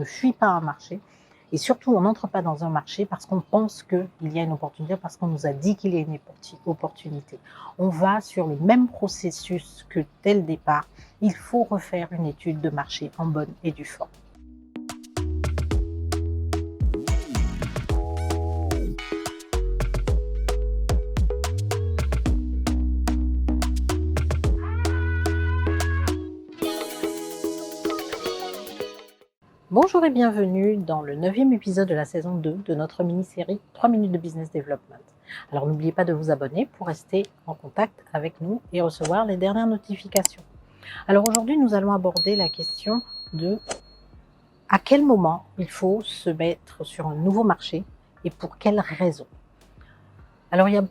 fuit pas un marché. Et surtout, on n'entre pas dans un marché parce qu'on pense qu'il y a une opportunité, parce qu'on nous a dit qu'il y a une opportunité. On va sur le même processus que dès le départ. Il faut refaire une étude de marché en bonne et due forme. Bonjour et bienvenue dans le 9e épisode de la saison 2 de notre mini-série 3 minutes de business development. Alors n'oubliez pas de vous abonner pour rester en contact avec nous et recevoir les dernières notifications. Alors aujourd'hui, nous allons aborder la question de à quel moment il faut se mettre sur un nouveau marché et pour quelles raisons. Alors il y a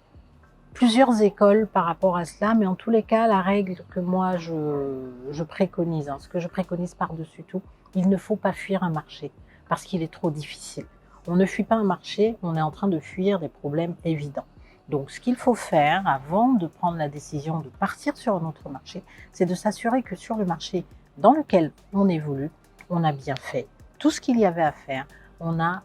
plusieurs écoles par rapport à cela, mais en tous les cas, la règle que moi je préconise, ce que je préconise par-dessus tout, il ne faut pas fuir un marché parce qu'il est trop difficile. On ne fuit pas un marché, on est en train de fuir des problèmes évidents. Donc ce qu'il faut faire avant de prendre la décision de partir sur un autre marché, c'est de s'assurer que sur le marché dans lequel on évolue, on a bien fait tout ce qu'il y avait à faire, on a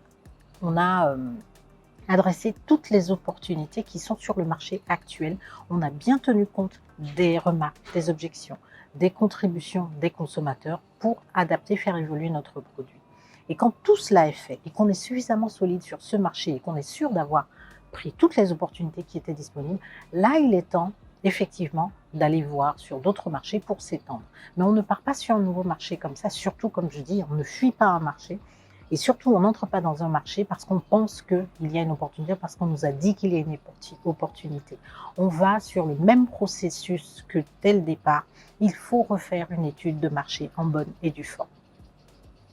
adresser toutes les opportunités qui sont sur le marché actuel. On a bien tenu compte des remarques, des objections, des contributions des consommateurs pour adapter, faire évoluer notre produit. Et quand tout cela est fait et qu'on est suffisamment solide sur ce marché et qu'on est sûr d'avoir pris toutes les opportunités qui étaient disponibles, là il est temps effectivement d'aller voir sur d'autres marchés pour s'étendre. Mais on ne part pas sur un nouveau marché comme ça, surtout comme je dis, on ne fuit pas un marché. Et surtout, on n'entre pas dans un marché parce qu'on pense qu'il y a une opportunité, parce qu'on nous a dit qu'il y a une opportunité. On va sur le même processus que dès le départ. Il faut refaire une étude de marché en bonne et due forme.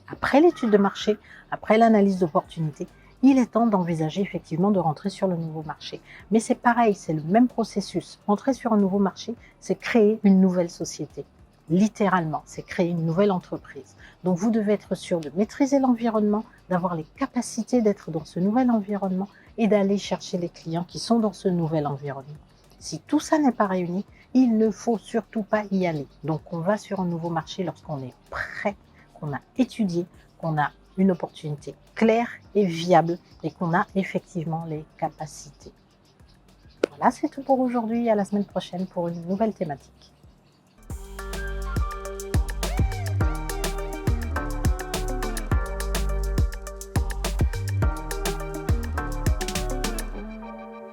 Après l'étude de marché, après l'analyse d'opportunité, il est temps d'envisager effectivement de rentrer sur le nouveau marché. Mais c'est pareil, c'est le même processus. Entrer sur un nouveau marché, c'est créer une nouvelle société. Littéralement, c'est créer une nouvelle entreprise. Donc vous devez être sûr de maîtriser l'environnement, d'avoir les capacités d'être dans ce nouvel environnement et d'aller chercher les clients qui sont dans ce nouvel environnement. Si tout ça n'est pas réuni, il ne faut surtout pas y aller. Donc on va sur un nouveau marché lorsqu'on est prêt, qu'on a étudié, qu'on a une opportunité claire et viable et qu'on a effectivement les capacités. Voilà, c'est tout pour aujourd'hui. À la semaine prochaine pour une nouvelle thématique.